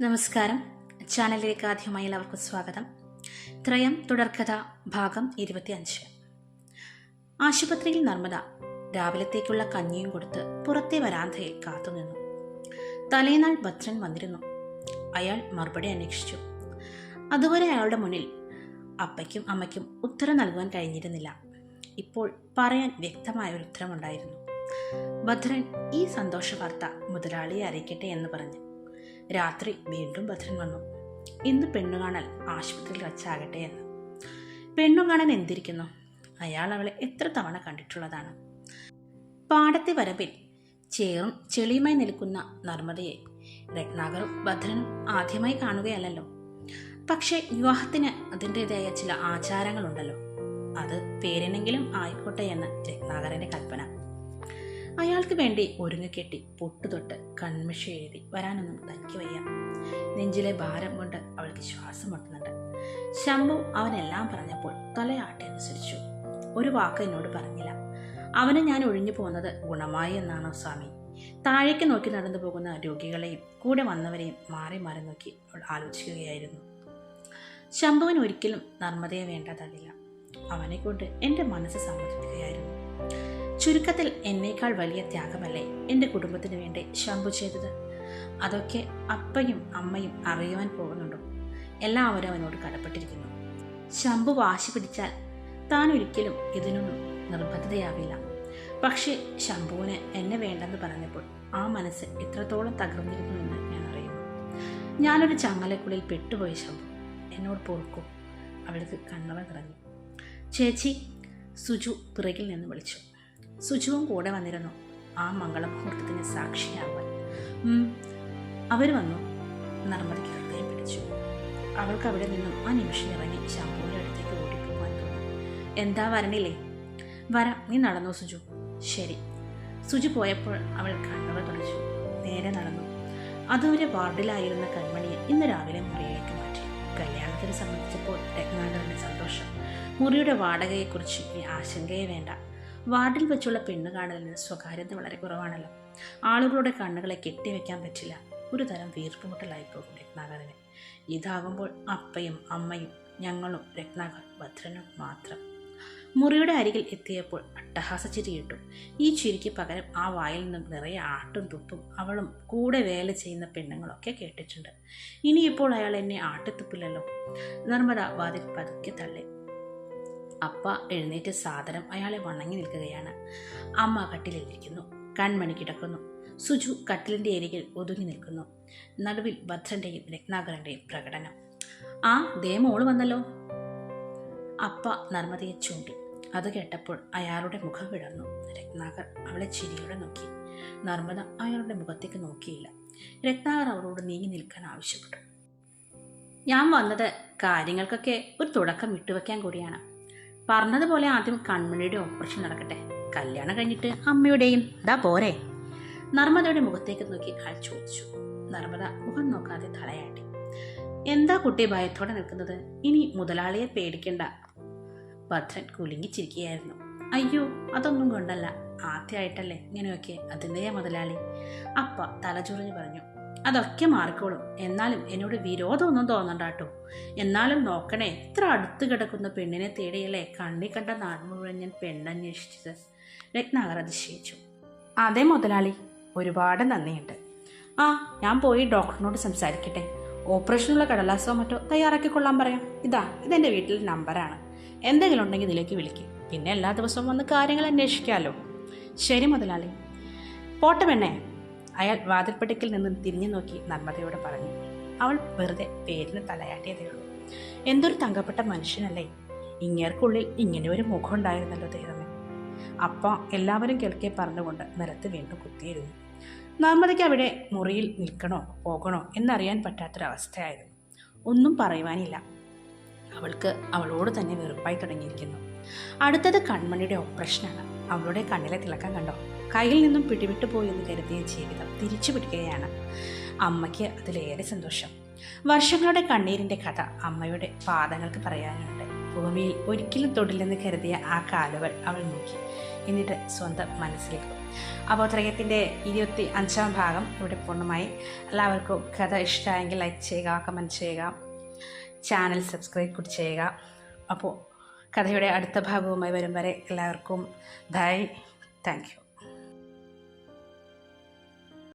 നമസ്കാരം. ചാനലിലേക്ക് ആദ്യമായി എല്ലാവർക്കും സ്വാഗതം. ത്രയം തുടർക്കഥ ഭാഗം 25. ആശുപത്രിയിൽ നർമ്മദ രാവിലത്തേക്കുള്ള കഞ്ഞിയും കൊടുത്ത് പുറത്തെ വരാന്തയിൽ കാത്തുനിന്നു. തലേനാൾ ഭദ്രൻ വന്നിരുന്നു. അയാൾ മറുപടി അന്വേഷിച്ചു. അതുവരെ അയാളുടെ മുന്നിൽ അപ്പയ്ക്കും അമ്മയ്ക്കും ഉത്തരം നൽകുവാൻ കഴിഞ്ഞിരുന്നില്ല. ഇപ്പോൾ പറയാൻ വ്യക്തമായ ഒരു ഉത്തരമുണ്ടായിരുന്നു. ഭദ്രൻ ഈ സന്തോഷ വാർത്ത മുതലാളിയെ അറിയിക്കട്ടെ എന്ന് പറഞ്ഞു. രാത്രി വീണ്ടും ഭദ്രൻ വന്നു. ഇന്ന് പെണ്ണുകാണൽ ആശുപത്രിയിൽ വച്ചാകട്ടെ എന്ന്. പെണ്ണുകാണാൻ എന്തിരിക്കുന്നു? അയാൾ അവളെ എത്ര തവണ കണ്ടിട്ടുള്ളതാണ്. പാടത്തെ വരമ്പിൽ ചേറും ചെളിയുമായി നിൽക്കുന്ന നർമ്മദയെ രത്നാകറും ഭദ്രനും ആദ്യമായി കാണുകയല്ലല്ലോ. പക്ഷേ വിവാഹത്തിന് അതിൻ്റെതായ ചില ആചാരങ്ങളുണ്ടല്ലോ. അത് പേരിനെങ്കിലും ആയിക്കോട്ടെ എന്ന് രത്നാകരൻ്റെ കൽപ്പന. അയാൾക്ക് വേണ്ടി ഒരുങ്ങിക്കെട്ടി പൊട്ടുതൊട്ട് കൺമിഷ എഴുതി വരാനൊന്നും തനിക്ക് വയ്യ. നെഞ്ചിലെ ഭാരം കൊണ്ട് അവൾക്ക് ശ്വാസം മുട്ടുന്നുണ്ട്. ശംഭു അവനെല്ലാം പറഞ്ഞപ്പോൾ തലയാട്ടി അനുസരിച്ചു. ഒരു വാക്ക് എന്നോട് പറഞ്ഞില്ല. അവന് ഞാൻ ഒഴിഞ്ഞു പോകുന്നത് ഗുണമായി എന്നാണോ സ്വാമി? താഴേക്ക് നോക്കി നടന്നു പോകുന്ന രോഗികളെയും കൂടെ വന്നവരെയും മാറി മാറി നോക്കി അവൾ ആലോചിക്കുകയായിരുന്നു. ശംഭുവിന് ഒരിക്കലും നർമ്മദയെ വേണ്ടതല്ല. അവനെ കൊണ്ട് എൻ്റെ മനസ്സ് സമ്മതിക്കുകയായിരുന്നു. ചുരുക്കത്തിൽ എന്നേക്കാൾ വലിയ ത്യാഗമല്ലേ എൻ്റെ കുടുംബത്തിന് വേണ്ടി ശംഭു ചെയ്തത്? അതൊക്കെ അപ്പയും അമ്മയും അറിയുവാൻ പോകുന്നുണ്ടോ? എല്ലാവരും അവനോട് കടപ്പെട്ടിരിക്കുന്നു. ശംഭു വാശി പിടിച്ചാൽ താൻ ഒരിക്കലും ഇതിനൊന്നും നിർബന്ധതയാവില്ല. പക്ഷേ ശംഭുവിന് എന്നെ വേണ്ടെന്ന് പറഞ്ഞപ്പോൾ ആ മനസ്സ് എത്രത്തോളം തകർന്നിരുന്നു എന്ന് ഞാൻ അറിയുന്നു. ഞാനൊരു ചങ്ങലക്കുള്ളിൽ പെട്ടുപോയ ശംഭു, എന്നോട് പൊറുക്കൂ. അവൾക്ക് കണ്ണവ നിറഞ്ഞു. ചേച്ചി, സുജു പിറകിൽ നിന്ന് വിളിച്ചു. സുജുവും കൂടെ വന്നിരുന്നു, ആ മംഗളമുഹൂർത്തത്തിന് സാക്ഷിയാവാൻ. അവർ വന്നു. നർമ്മദയ്ക്ക് ഹൃദയം പിടിച്ചു. അവൾക്ക് അവിടെ നിന്നും ആ നിമിഷം ഇറങ്ങി ശംഭുവിൻ്റെ അടുത്തേക്ക് ഓടിപ്പോകാൻ തോന്നി. എന്താ, വരണില്ലേ? വരാം, നീ നടന്നോ സുജു? ശരി. സുജു പോയപ്പോൾ അവൾ കണ്ണുകൾ തുടച്ചു. നേരെ നടന്നു. അതുവരെ വാർഡിലായിരുന്ന കൺമണിയെ ഇന്ന് രാവിലെ മുറിയിലേക്ക് മാറ്റി. കല്യാണത്തിന് സംബന്ധിച്ചപ്പോൾ രത്നാകരൻ്റെ സന്തോഷം. മുറിയുടെ വാടകയെക്കുറിച്ച് ഇനി ആശങ്കയെ വേണ്ട. വാർഡിൽ വെച്ചുള്ള പെണ്ണ് കാണലിന് സ്വകാര്യത വളരെ കുറവാണല്ലോ. ആളുകളുടെ കണ്ണുകളെ കെട്ടിവെക്കാൻ പറ്റില്ല. ഒരു തരം വീർപ്പുമുട്ടലായിപ്പോകും രത്നാകരന്. ഇതാകുമ്പോൾ അപ്പയും അമ്മയും ഞങ്ങളും രത്നാകർ ഭദ്രനും മാത്രം. മുറിയുടെ അരികിൽ എത്തിയപ്പോൾ അട്ടഹാസ ചിരിയിട്ടു. ഈ ചിരിക്ക് പകരം ആ വായിൽ നിന്നും നിറയെ ആട്ടും തുപ്പും അവളും കൂടെ വേല ചെയ്യുന്ന പെണ്ണുങ്ങളൊക്കെ കേട്ടിട്ടുണ്ട്. ഇനിയിപ്പോൾ അയാൾ എന്നെ ആട്ടിത്തുപ്പില്ലല്ലോ. നർമ്മദ വാതിൽ പതുക്കെ തള്ളി. അപ്പ എഴുന്നേറ്റ് സാദരം അയാളെ വണങ്ങി നിൽക്കുകയാണ്. അമ്മ കട്ടിലിരിക്കുന്നു. കൺമണി കിടക്കുന്നു. സുജു കട്ടിലിൻ്റെ അരികിൽ ഒതുങ്ങി നിൽക്കുന്നു. നടുവിൽ ഭദ്രൻ്റെയും രത്നാകരൻ്റെയും പ്രകടനം. ആ ദേ മോള് വന്നല്ലോ. അപ്പ നർമ്മദയെ ചൂണ്ടി. അത് കേട്ടപ്പോൾ അയാളുടെ മുഖം വിടർന്നു. രത്നാകർ അവളെ ചിരിയോടെ നോക്കി. നർമ്മദ അയാളുടെ മുഖത്തേക്ക് നോക്കിയില്ല. രത്നാകർ അവളോട് നീങ്ങി നിൽക്കാൻ ആവശ്യപ്പെട്ടു. ഞാൻ വന്നത് കാര്യങ്ങൾക്കൊക്കെ ഒരു തുടക്കം വിട്ടുവെക്കാൻ കൂടിയാണ്. പറഞ്ഞതുപോലെ ആദ്യം കൺമണിയുടെ ഓപ്പറേഷൻ നടക്കട്ടെ. കല്യാണം കഴിഞ്ഞിട്ട് അമ്മയുടെയും ദാ പോരെ? നർമ്മദയുടെ മുഖത്തേക്ക് നോക്കി അയാൾ ചോദിച്ചു. നർമ്മദ മുഖം നോക്കാതെ തലയാട്ടി. എന്താ കുട്ടി ഭയത്തോടെ നിൽക്കുന്നത്? ഇനി മുതലാളിയെ പേടിക്കണ്ട. ഭദ്രൻ കുലുങ്ങിച്ചിരിക്കുകയായിരുന്നു. അയ്യോ, അതൊന്നും കൊണ്ടല്ല. ആദ്യമായിട്ടല്ലേ ഇങ്ങനെയൊക്കെ. അതിനെയാ മുതലാളി. അപ്പ തലചുറിഞ്ഞു പറഞ്ഞു. അതൊക്കെ മാറിക്കോളും. എന്നാലും എന്നോട് വിരോധമൊന്നും തോന്നണ്ടാട്ടോ. എന്നാലും നോക്കണേ, ഇത്ര അടുത്ത് കിടക്കുന്ന പെണ്ണിനെ തേടിയല്ലേ കണ്ണി കണ്ട നാട് മുഴുവൻ ഞാൻ പെണ്ണന്വേഷിച്ചത്. രത്നാകർ അതിശയിച്ചു. അതെ മുതലാളി, ഒരുപാട് നന്ദിയുണ്ട്. ആ, ഞാൻ പോയി ഡോക്ടറിനോട് സംസാരിക്കട്ടെ. ഓപ്പറേഷനുള്ള കടലാസോ മറ്റോ തയ്യാറാക്കിക്കൊള്ളാൻ പറയാം. ഇതെൻ്റെ വീട്ടിലെ നമ്പറാണ്. എന്തെങ്കിലും ഉണ്ടെങ്കിൽ ഇതിലേക്ക് വിളിക്കും. പിന്നെ എല്ലാ ദിവസവും വന്ന് കാര്യങ്ങൾ അന്വേഷിക്കാമല്ലോ. ശരി മുതലാളി. പോട്ടെ പെണ്ണേ. അയാൾ വാതിൽപ്പടിക്കിൽ നിന്നും തിരിഞ്ഞു നോക്കി നർമ്മദയോട് പറഞ്ഞു. അവൾ വെറുതെ പേരിന് തലയാട്ടിയതേ ഉള്ളൂ. എന്തൊരു തങ്കപ്പെട്ട മനുഷ്യനല്ലേ. ഇങ്ങേർക്കുള്ളിൽ ഇങ്ങനെ ഒരു മുഖം ഉണ്ടായിരുന്നല്ലോ ദൈവമേ. അപ്പം എല്ലാവരും കേൾക്കെ പറഞ്ഞുകൊണ്ട് നിലത്ത് വീണ്ടും കുത്തിയിരുന്നു. നർമ്മദയ്ക്ക് അവിടെ മുറിയിൽ നിൽക്കണോ പോകണോ എന്നറിയാൻ പറ്റാത്തൊരവസ്ഥയായിരുന്നു. ഒന്നും പറയുവാനില്ല. അവൾക്ക് അവളോട് തന്നെ വെറുപ്പായി തുടങ്ങിയിരിക്കുന്നു. അടുത്തത് കൺമണിയുടെ ഓപ്പറേഷനാണ്. അവളുടെ കണ്ണിലെ തിളക്കം കണ്ടോ? കയ്യിൽ നിന്നും പിടിവിട്ടു പോയി എന്ന് കരുതിയ ജീവിതം തിരിച്ചു പിടിക്കുകയാണ്. അമ്മയ്ക്ക് അതിലേറെ സന്തോഷം. വർഷങ്ങളുടെ കണ്ണീരിൻ്റെ കഥ അമ്മയുടെ പാദങ്ങൾക്ക് പറയാനുണ്ട്. ഭൂമിയിൽ ഒരിക്കലും തൊടില്ലെന്ന് കരുതിയ ആ കാലുകൾ അവൾ നോക്കി. എന്നിട്ട് സ്വന്തം മനസ്സിലേക്ക് അപ്പോൾ ത്രയത്തിൻ്റെ 25-ാം ഭാഗം ഇവിടെ പൂർണ്ണമായി. എല്ലാവർക്കും കഥ ഇഷ്ടമായെങ്കിൽ ലൈക്ക് ചെയ്യുക, കമൻറ്റ് ചെയ്യുക, ചാനൽ സബ്സ്ക്രൈബ് കൂടി ചെയ്യുക. അപ്പോൾ കഥയുടെ അടുത്ത ഭാഗവുമായി വരും വരെ എല്ലാവർക്കും ബൈ. Thank you.